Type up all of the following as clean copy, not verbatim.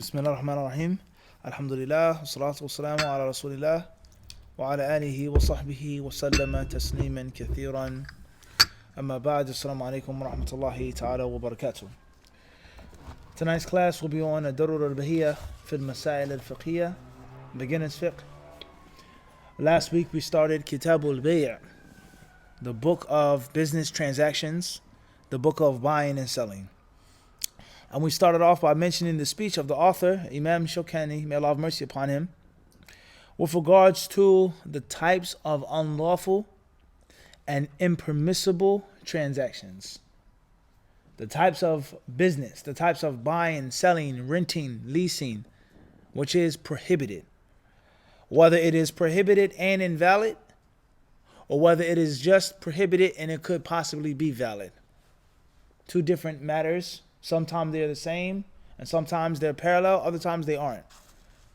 بسم الله الرحمن الرحيم. الحمد لله والصلاة والسلام على رسول الله وعلى آله وصحبه وسلم تسليما كثيرا. أما بعد, السلام عليكم ورحمة الله تعالى وبركاته. Tonight's class will be on Ad-Durar Al-Bahiyyah في المسائل الفقهية, beginner's fiqh. Last week we started Kitab Al-Bay', the book of business transactions, the book of buying and selling. And we started off by mentioning the speech of the author, Imam Shawkani, may Allah have mercy upon him, with regards to the types of unlawful and impermissible transactions. The types of business, the types of buying, selling, renting, leasing, which is prohibited. Whether it is prohibited and invalid, or whether it is just prohibited and it could possibly be valid. Two different matters. Sometimes they're the same, and sometimes they're parallel, other times they aren't.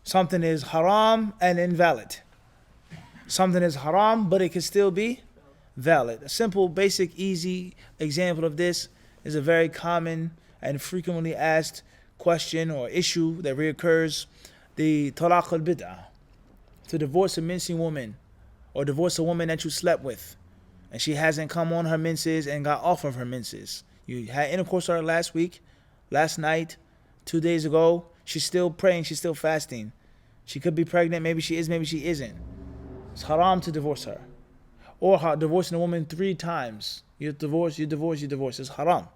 Something is haram and invalid. Something is haram, but it can still be valid. A simple, basic, easy example of this is a very common and frequently asked question or issue that reoccurs, the talaq al-bid'ah, to divorce a mincing woman, or divorce a woman that you slept with, and she hasn't come on her menses and got off of her menses. You had intercourse with her last week, last night, 2 days ago. She's still praying, she's still fasting. She could be pregnant, maybe she is, maybe she isn't. It's haram to divorce her. Or divorcing a woman 3 times. You divorce. It's haram.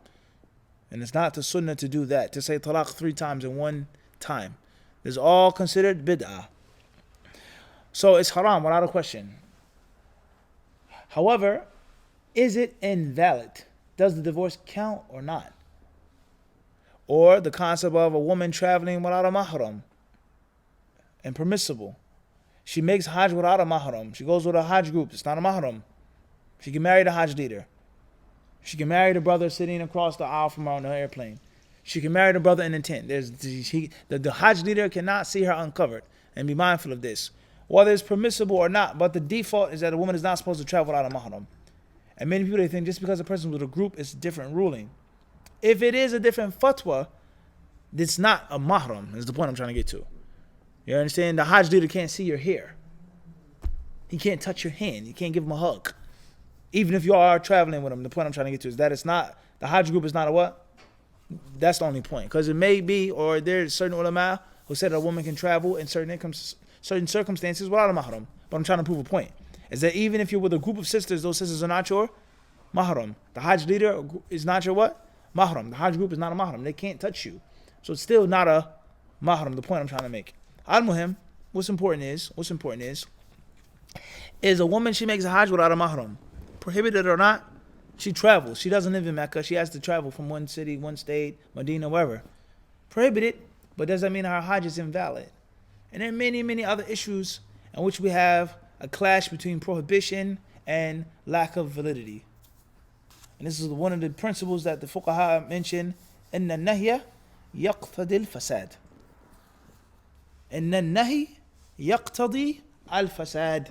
And it's not the sunnah to do that, to say talaq 3 times in one time. It's all considered bid'ah. So it's haram, without a question. However, is it invalid? Does the divorce count or not? Or the concept of a woman traveling without a mahram, and permissible. She makes hajj without a mahram. She goes with a hajj group. It's not a mahram. She can marry the hajj leader. She can marry the brother sitting across the aisle from her on the airplane. She can marry the brother in the tent. The hajj leader cannot see her uncovered, and be mindful of this. Whether it's permissible or not, but the default is that a woman is not supposed to travel without a mahram. And many people, they think just because a person is with a group, it's a different ruling. If it is a different fatwa, it's not a mahram, is the point I'm trying to get to. You understand? The hajj leader can't see your hair. He can't touch your hand. You can't give him a hug. Even if you are traveling with him, the point I'm trying to get to is that it's not, the hajj group is not a what? That's the only point. Because it may be, or there's certain ulama who said that a woman can travel in certain circumstances without a mahram. But I'm trying to prove a point. Is that even if you're with a group of sisters, those sisters are not your mahram. The hajj leader is not your what? Mahram. The hajj group is not a mahram. They can't touch you. So it's still not a mahram, the point I'm trying to make. Al-Muhim, what's important is a woman, she makes a hajj without a mahram. Prohibited or not, she travels. She doesn't live in Mecca. She has to travel from one city, one state, Medina, wherever. Prohibited, but does that mean her hajj is invalid? And there are many, many other issues in which we have a clash between prohibition and lack of validity. And this is one of the principles that the fuqaha mention, إِنَّ النَّهْيَ يَقْتَضِي الْفَسَادِ. إِنَّ النَّهْيَ يَقْتَضِي الْفَسَادِ.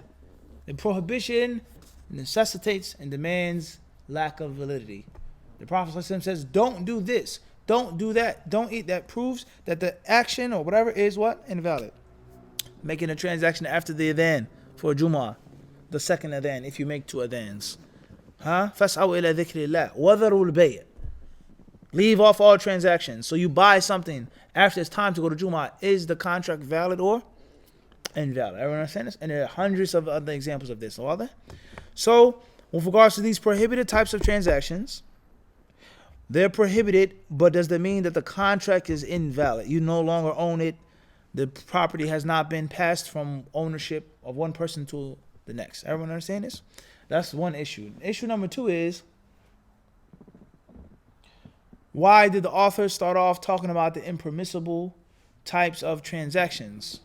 The prohibition necessitates and demands lack of validity. The Prophet ﷺ says, don't do this, don't do that, don't eat that, proves that the action or whatever is what? Invalid. Making a transaction after the adhan for Jumu'ah, the second adhan, if you make 2 adhans. فَاسْعَوْا إِلَى ذِكْرِ اللَّهِ وَذَرُوا الْبَيْعَ. Leave off all transactions. So you buy something after it's time to go to Jumu'ah. Is the contract valid or invalid? Everyone understand this? And there are hundreds of other examples of this. So, with regards to these prohibited types of transactions, they're prohibited, but does that mean that the contract is invalid? You no longer own it. The property has not been passed from ownership of one person to the next. Everyone understand this? That's one issue. Issue number 2 is, why did the author start off talking about the impermissible types of transactions?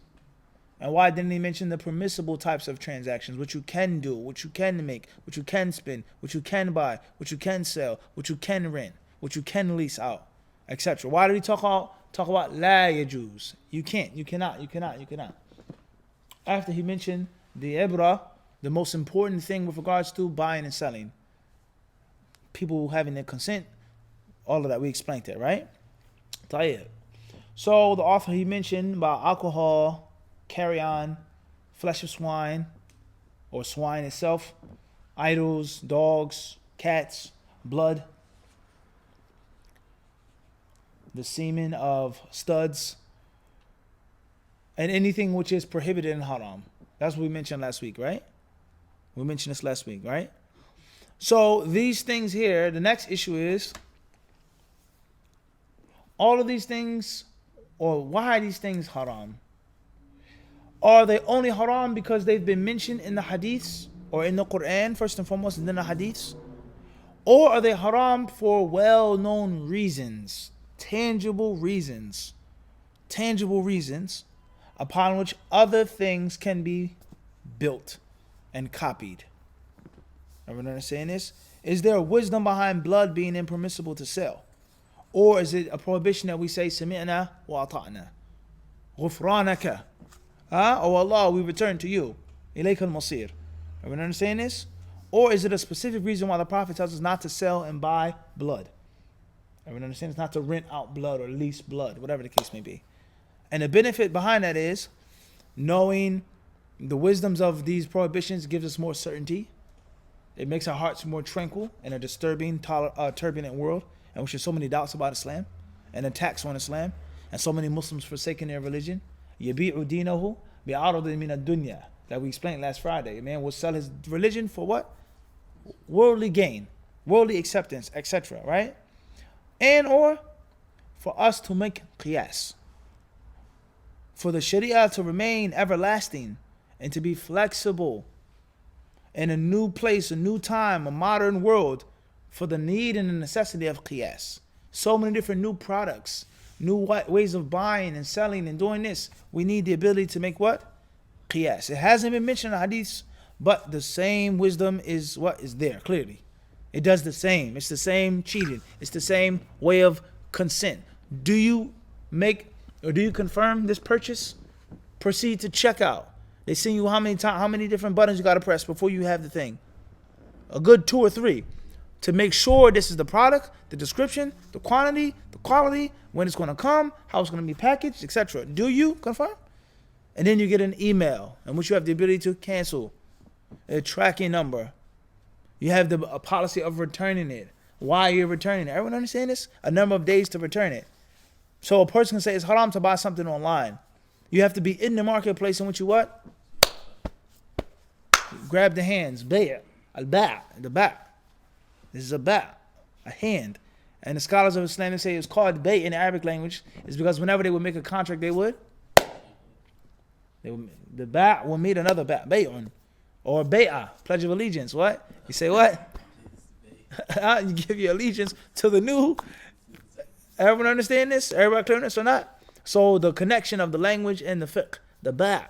And why didn't he mention the permissible types of transactions, what you can do, what you can make, what you can spend, what you can buy, what you can sell, what you can rent, what you can lease out, etc.? Why did he talk about la yajuz? You can't, you cannot. After he mentioned the ibra, the most important thing with regards to buying and selling, people having their consent, all of that, we explained that, right? طيب. So the author, he mentioned about alcohol, carrion, flesh of swine, or swine itself, idols, dogs, cats, blood, the semen of studs, and anything which is prohibited in haram. That's what we mentioned last week, right? We mentioned this last week, right? So these things here, the next issue is, all of these things, or why are these things haram? Are they only haram because they've been mentioned in the hadiths or in the Quran, first and foremost, and then the hadiths? Or are they haram for well-known reasons, tangible reasons upon which other things can be built and copied? Everyone understand this? Is there a wisdom behind blood being impermissible to sell? Or is it a prohibition that we say, Sami'na wa ata'na, Ghufranaka, oh Allah, we return to you, Ilayka al-Masir? Everyone understand this? Or is it a specific reason why the Prophet tells us not to sell and buy blood? Everyone understand? It's not to rent out blood or lease blood, whatever the case may be. And the benefit behind that is knowing the wisdoms of these prohibitions gives us more certainty. It makes our hearts more tranquil in a disturbing, turbulent world, in which there's so many doubts about Islam and attacks on Islam, and so many Muslims forsaking their religion. يَبِيعُ دِينَهُ بِعَرَضٍ مِنَ الدُّنْيَا, that we explained last Friday. A man will sell his religion for what? Worldly gain, worldly acceptance, etc. Right? And or for us to make qiyas, for the Sharia to remain everlasting and to be flexible in a new place, a new time, a modern world, for the need and the necessity of qiyas. So many different new products, new ways of buying and selling and doing this. We need the ability to make what? Qiyas. It hasn't been mentioned in hadiths, but the same wisdom is what is there, clearly. It does the same. It's the same cheating. It's the same way of consent. Do you make or do you confirm this purchase? Proceed to checkout. They send you how many different buttons you got to press before you have the thing. A good 2 or 3 to make sure this is the product, the description, the quantity, the quality, when it's going to come, how it's going to be packaged, etc. Do you confirm? And then you get an email in which you have the ability to cancel, a tracking number. You have a policy of returning it. Why you're returning it. Everyone understand this? A number of days to return it. So a person can say it's haram to buy something online. You have to be in the marketplace in which you what? Grab the hands. Bay'. Al-ba'. The ba'. This is a ba'. A hand. And the scholars of Islam say it's called bay' in the Arabic language is because whenever they would make a contract, the ba' will meet another ba'. Bay'un. Or bay'ah. Pledge of allegiance. What? You say what? You give your allegiance to the new. Everyone understand this? Everybody clear on this or not? So the connection of the language and the fiqh, the ba',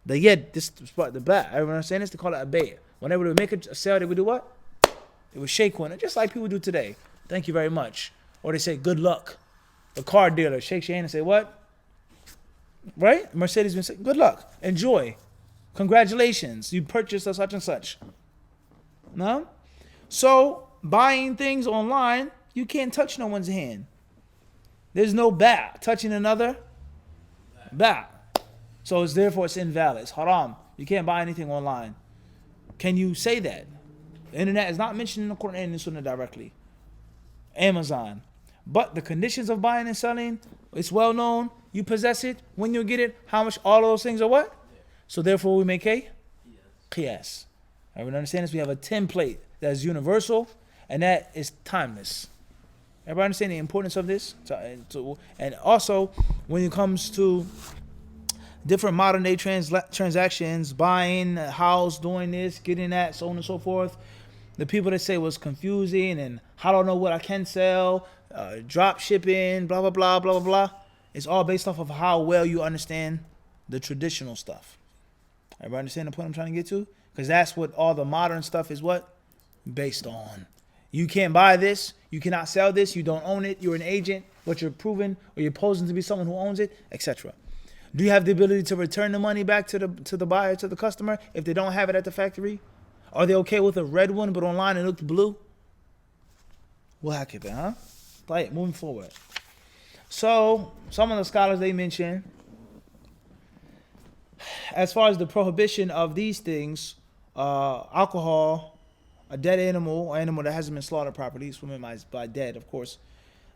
the yed, this spot, the ba'. Everyone understand this? They call it a bay'. Whenever they would make a sale, they would do what? They would shake one, just like people do today. Thank you very much. Or they say good luck. The car dealer shakes your hand and say what? Right? Mercedes would say good luck, enjoy, congratulations, you purchased a such and such. No? So buying things online, you can't touch no one's hand. There's no ba' touching another ba'. So therefore it's invalid. It's haram. You can't buy anything online. Can you say that? The internet is not mentioned in the Quran and the Sunnah directly. Amazon. But the conditions of buying and selling, it's well known. You possess it. When you get it, how much? All of those things are what? So therefore we make a qiyas. Everyone understand this? We have a template that is universal and that is timeless. Everybody understand the importance of this? And also, when it comes to different modern day transactions, buying a house, doing this, getting that, so on and so forth, the people that say it was confusing and I don't know what I can sell, drop shipping, blah, blah, blah, blah, blah, blah. It's all based off of how well you understand the traditional stuff. Everybody understand the point I'm trying to get to? Because that's what all the modern stuff is what? Based on. You can't buy this. You cannot sell this. You don't own it. You're an agent. What you're proving, or you're posing to be someone who owns it, etc. Do you have the ability to return the money back to the buyer, to the customer, if they don't have it at the factory? Are they okay with a red one, but online it looked blue? We'll hack it then, huh? Right, moving forward. So some of the scholars they mention, as far as the prohibition of these things, alcohol, a dead animal, or animal that hasn't been slaughtered properly, swimming by dead, of course,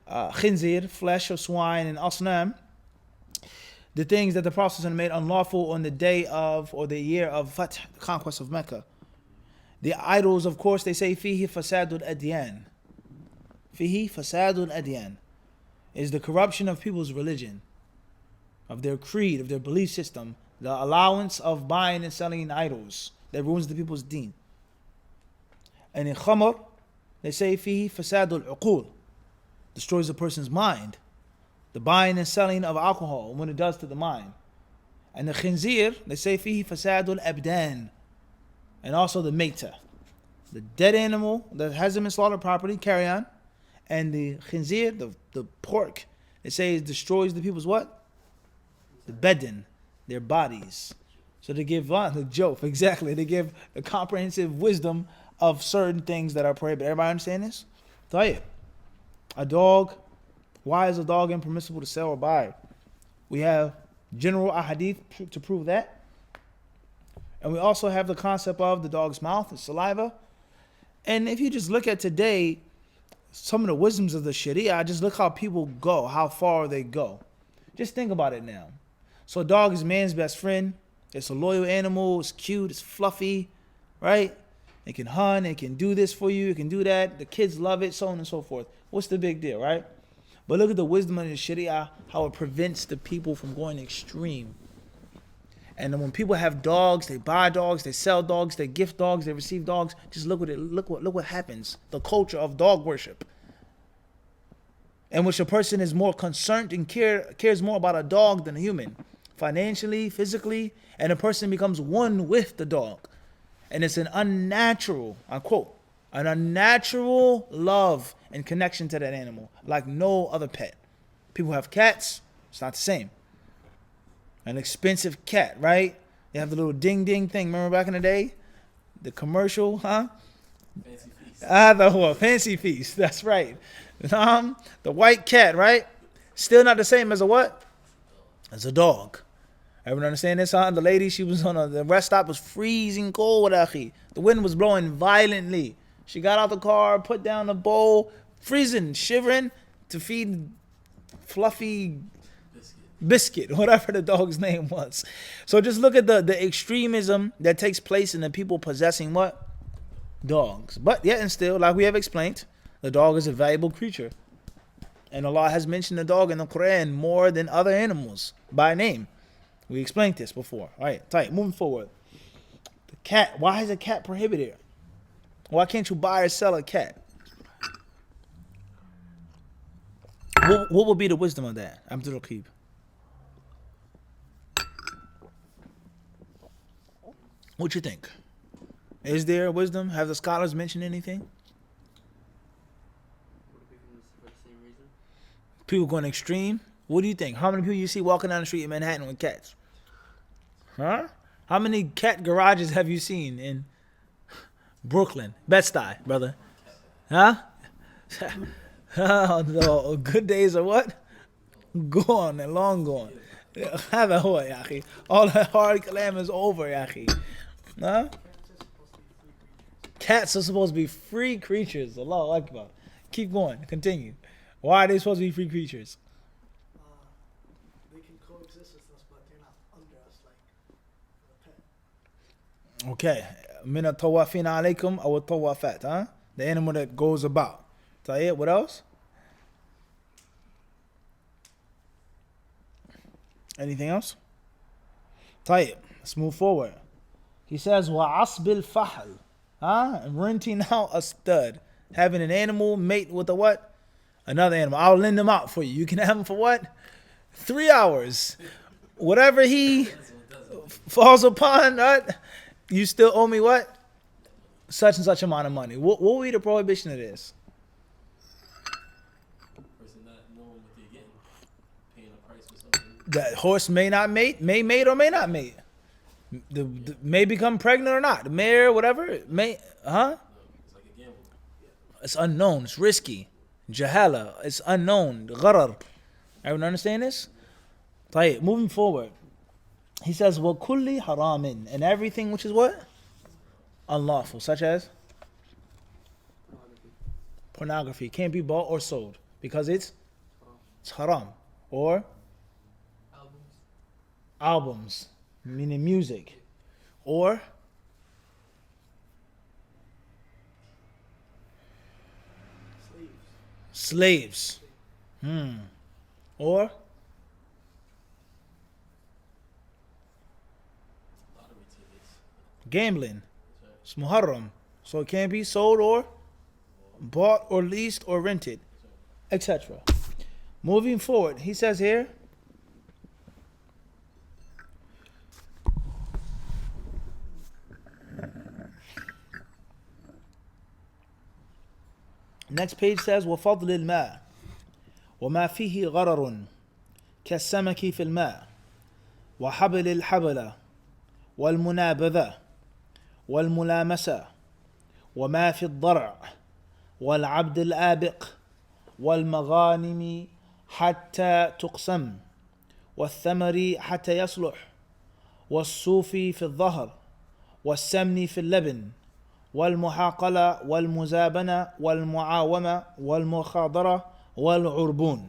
khinzir, flesh of swine, and asnam, the things that the Prophet made unlawful on the day of, or the year of Fath, the conquest of Mecca. The idols, of course, they say, fihi fasadul adyan. Fihi fasadul adyan is the corruption of people's religion, of their creed, of their belief system, the allowance of buying and selling idols that ruins the people's deen. And in khamr, they say, fihi fasadul uqul, destroys a person's mind. The buying and selling of alcohol, when it does to the mind. And the khinzir, they say, fihi fasadul abdan, and also the meita, the dead animal that hasn't been slaughtered properly, carry on. And the khinzir, the pork, they say it destroys the people's what? The bedin, their bodies. So they give the joke, exactly. They give a comprehensive wisdom of certain things that are prohibited. Everybody understand this? Tayyib. A dog, why is a dog impermissible to sell or buy? We have general ahadith to prove that. And we also have the concept of the dog's mouth, the saliva. And if you just look at today, some of the wisdoms of the Sharia, just look how people go, how far they go. Just think about it now. So a dog is man's best friend. It's a loyal animal. It's cute. It's fluffy, right? It can hunt. It can do this for you. It can do that. The kids love it, so on and so forth. What's the big deal, right? But look at the wisdom of the Sharia, how it prevents the people from going extreme. And when people have dogs, they buy dogs, they sell dogs, they gift dogs, they receive dogs. Just look at it. Look what happens. The culture of dog worship, in which a person is more concerned and cares more about a dog than a human, financially, physically, and a person becomes one with the dog. And it's an unnatural, I quote, an unnatural love and connection to that animal, like no other pet. People have cats, it's not the same. An expensive cat, right? They have the little ding ding thing. Remember back in the day? The commercial, huh? Fancy feast. The fancy feast. That's right. The white cat, right? Still not the same as a what? As a dog. Everyone understand this, huh? The lady, she was on the rest stop, was freezing cold, akhi. The wind was blowing violently. She got out the car, put down the bowl, freezing, shivering, to feed Fluffy Biscuit, whatever the dog's name was. So just look at the extremism that takes place in the people possessing what? Dogs. But yet and still, like we have explained, the dog is a valuable creature. And Allah has mentioned the dog in the Quran more than other animals by name. We explained this before. All right, tight. Moving forward. The cat. Why is a cat prohibited? Why can't you buy or sell a cat? What would be the wisdom of that, Abdul Raqib? What you think? Is there wisdom? Have the scholars mentioned anything? Would it be for the same reason? People going extreme? What do you think? How many people you see walking down the street in Manhattan with cats? Huh? How many cat garages have you seen in Brooklyn? Bed-Stuy, brother. Huh? Oh, no. Good days are what? Gone and long gone. All that hard kalam is over, yaki. Huh? Cats are supposed to be free creatures. Allahu Akbar. Keep going. Continue. Why are they supposed to be free creatures? They can coexist with us, but they're not under us like a pet. Okay. Mina tawafina alaykum aw tawafat, huh? The animal that goes about. Tayyib, what else? Anything else? Tayyib. Let's move forward. He says, wa asbil fahl. Huh? Renting out a stud. Having an animal mate with a what? Another animal. I'll lend them out for you. You can have them for what? 3 hours. Whatever he falls upon, right? You still owe me what? Such and such amount of money. What will be the prohibition of this? Person not knowing what they're getting, paying a price for something. That horse may not mate, may mate or may not mate. May become pregnant or not. The mare, whatever, may, huh? No, it's like a gamble. It's unknown. It's risky. Jahala. It's unknown. Gharar. Everyone understand this? طيب, moving forward. He says, وَكُلِّ haramin, and everything which is what? Unlawful, such as? Pornography. Can't be bought or sold because it's haram. Or albums, meaning music. Or slaves. Or Lottery tickets. gambling. It's muharram. So it can't be sold or bought or leased or rented, etc. Moving forward, he says here, next page says وفضل الماء وما فيه غرر كالسمك في الماء وحبل الحبل والمنابذة والملامسة وما في الضرع والعبد الآبق والمغانم حتى تقسم والثمر حتى يصلح والصوف في الظهر والسمن في اللبن والمحاقلة والمزابنة والمعاومة والمخاضرة والعربون.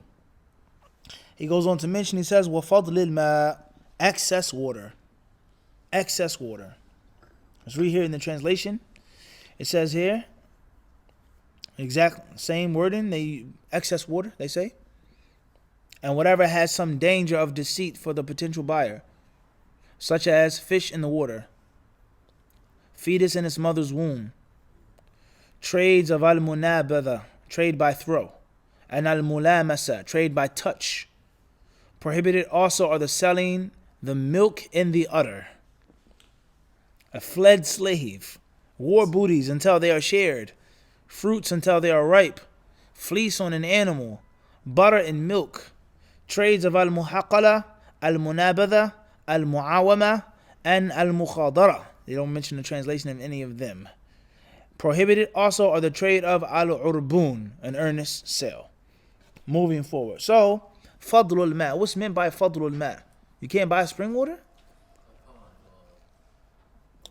He goes on to mention, he says, وَفَضْلِ الْمَاءِ, excess water. Excess water. Let's read here in the translation. It says here, exact same wording, they excess water, they say. And whatever has some danger of deceit for the potential buyer, such as fish in the water, fetus in its mother's womb, trades of al-munabadha, trade by throw, and al-mulamasa, trade by touch. Prohibited also are the selling the milk in the udder, a fled slave, war booties until they are shared, fruits until they are ripe, fleece on an animal, butter and milk, trades of al-muhaqala, al-munabadha, al-muawama, and al-mukhadara. They don't mention the translation of any of them. Prohibited also are the trade of al-urbun, an earnest sale. Moving forward. So, fadlul ma. What's meant by fadlul ma? You can't buy spring water?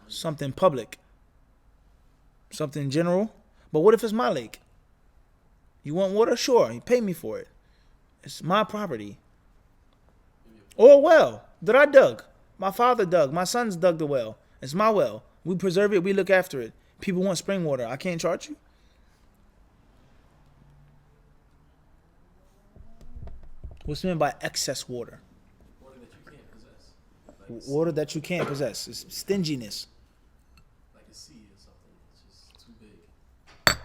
Something public. Something general. But what if it's my lake? You want water? Sure, you pay me for it. It's my property. Or a well that I dug. My father dug. My sons dug the well. It's my well. We preserve it. We look after it. People want spring water. I can't charge you. What's meant by excess water? Water that you can't possess. Like Water that you can't possess. It's stinginess. like a sea or something. It's just too big.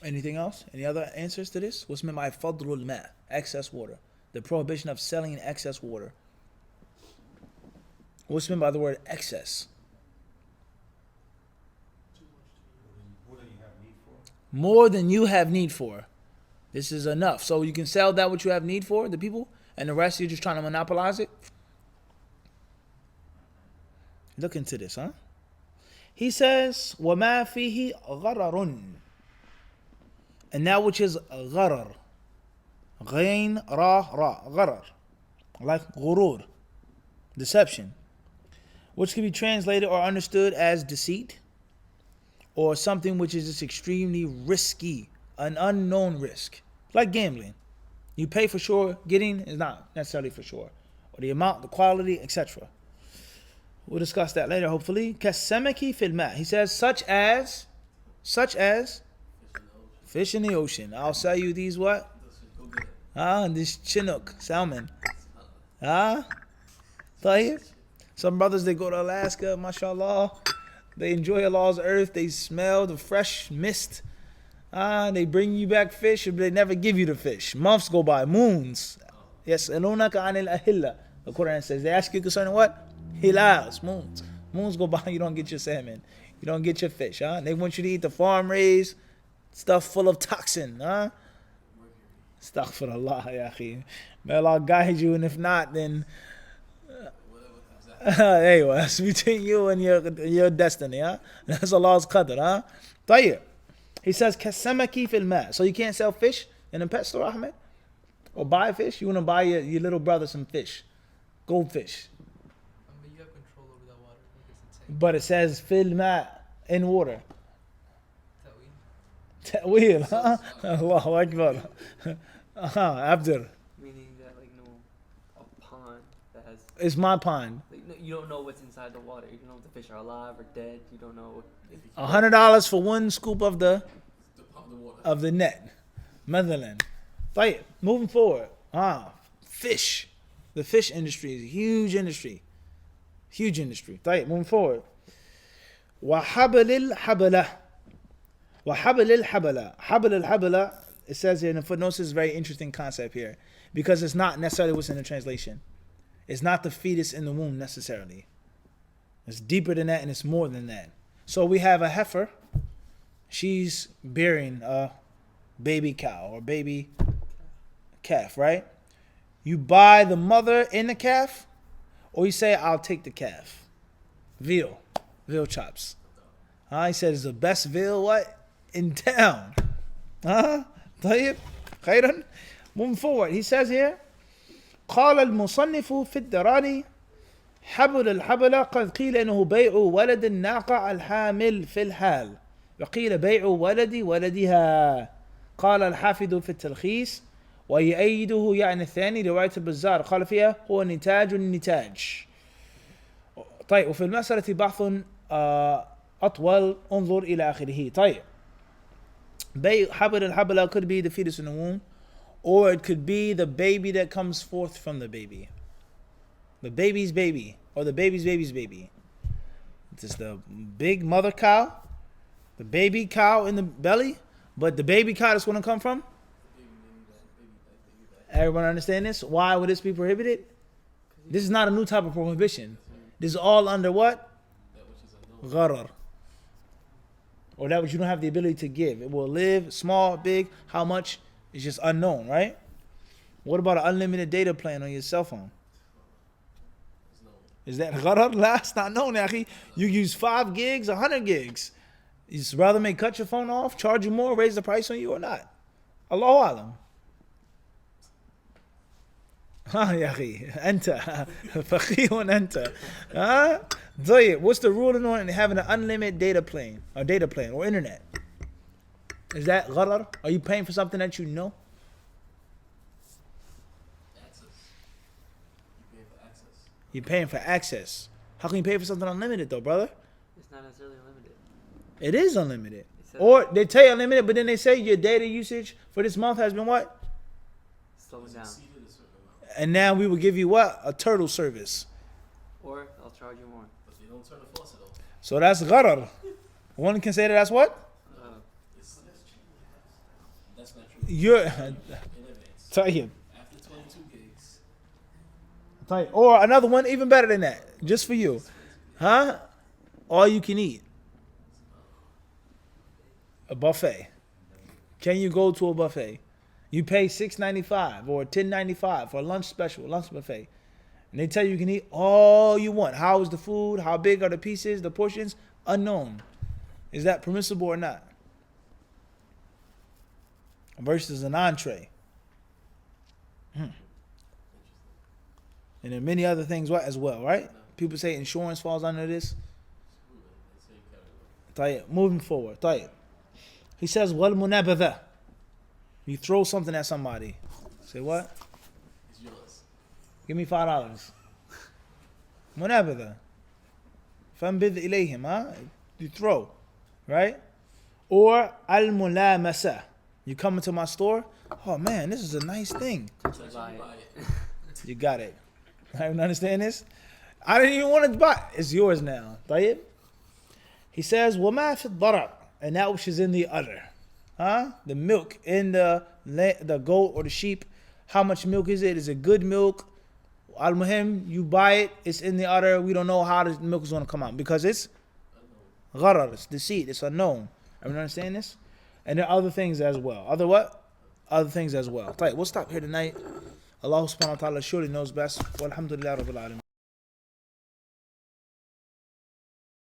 Anything else? Any other answers to this? What's meant by fadlul ma? Excess water. The prohibition of selling excess water. What's meant by the word excess? More than you have need for. This is enough. So you can sell that what you have need for, the people, and the rest you're just trying to monopolize it. Look into this, huh? He says, وَمَا فِيهِ غَرَرٌ, and that which is gharar. Ghain, ra, gharar. Like ghurur, deception. Which can be translated or understood as deceit, or something which is just extremely risky, an unknown risk, like gambling. You pay for sure, getting is not necessarily for sure, or the amount, the quality, etc. We'll discuss that later, hopefully. Kasamaki fil ma. He says, such as fish in the ocean. I'll sell you these what? This Chinook salmon. طيب. Some brothers, they go to Alaska, mashallah. They enjoy Allah's earth. They smell the fresh mist. They bring you back fish, but they never give you the fish. Months go by, moons. Yes, alunaka anil ahilla. The Quran says, they ask you concerning what? Hilals, moons. Moons go by, you don't get your salmon. You don't get your fish. They want you to eat the farm-raised stuff full of toxin. Astaghfirullah, ya akhi. May Allah guide you, and if not, then anyway, that's between you and your destiny, That's Allah's qadr, طيب. He says, kasamaki fil ma. So you can't sell fish in a pet store, Ahmed? Or buy a fish. You want to buy your little brother some fish. Goldfish. But you have control over that water. Like it's insane. But it says fil ma in water. That we. Ta'wil, huh? Allahu Akbar. Abdur. Meaning that like no, a pond that has It's my pond. like no, you don't know what's inside the water. You don't know if the fish are alive or dead. You don't know. $100 for one scoop of the The water. net. Mathalan. طيب, moving forward. Fish. The fish industry is a huge industry. Huge industry. طيب, moving forward. وحبل الحبلة. وحبل الحبلة. حبل الحبلة, it says here in the footnotes, is a very interesting concept here. Because it's not necessarily what's in the translation. It's not the fetus in the womb necessarily. It's deeper than that and it's more than that. So we have a heifer. She's bearing a baby cow or baby calf, right? You buy the mother in the calf, or you say, I'll take the calf. Veal chops. He said it's the best veal what? In town. طيب خيرا. Moving forward, he says here, قال المصنف في الدراري حبل الحبل قد قيل إنه بيع ولد الناقة الحامل في الحال وقيل بيع ولد ولدها. قال الحافظ في التلخيص ويؤيده يعني الثاني رواية البزار قال فيها هو نتاج النتاج. طيب, وفي المسألة بحث أطول انظر إلى آخره. طيب, بيع حبل الحبل could be the fetus in the womb, or it could be the baby that comes forth from the baby. The baby's baby, or the baby's baby's baby. It's the big mother cow, the baby cow in the belly, but the baby cow that's going to come from? Everyone understand this? Why would this be prohibited? This is not a new type of prohibition. This is all under what? That which is unknown. Gharar. Or that which you don't have the ability to give. It will live, small, big, how much is just unknown, right? What about an unlimited data plan on your cell phone? Is that gharar? That's not known, akhi. You use 5 gigs, 100 gigs. You just rather may cut your phone off, charge you more, raise the price on you or not. Allahu alam. Ya akhi, anta. Faqihun anta. طيب, what's the ruling on having an unlimited data plan or internet? Is that gharar? Are you paying for something that you know? Access. You pay for access. You're paying for access. How can you pay for something unlimited though, brother? It's not necessarily limited. It is unlimited. It says Or they tell you unlimited, but then they say your data usage for this month has been what? slowing down, Exceeded a certain amount. And now we will give you what? A turtle service. or I'll charge you more. But they don't turn the faucet off. So that's gharar. One can say that that's what? It's, that's not true. You're In advance. tayyib. After 22 gigs, Tayyib. Or another one even better than that, just for you. Huh? All you can eat. A buffet. Can you go to a buffet? You pay $6.95 or $10.95 for a lunch buffet. And they tell you can eat all you want. How is the food? How big are the pieces, the portions? Unknown. Is that permissible or not? Versus an entree. And there are many other things as well, right? People say insurance falls under this. طيب, moving forward. طيب. He says, وَالْمُنَابَذَةِ. You throw something at somebody. Say what? it's yours. Give me $5. منابذة. فانبذ إليهم, huh? You throw, right? Or al-mulamasa. You come into my store. Oh man, this is a nice thing. To buy it. You got it. I don't understand this. I didn't even want to buy it. It's yours now. طيب. He says, وَمَا فِي الضَّرَعِ. And that which is in the udder. The milk in the goat or the sheep. How much milk is it? Is it good milk? Al-Muhim, you buy it, it's in the udder. We don't know how the milk is going to come out because it's gharar, it's deceit, it's unknown. Everyone understand this? And there are other things as well. Other things as well. We'll stop here tonight. Allah subhanahu wa ta'ala surely knows best. Walhamdulillah rabbil alameen.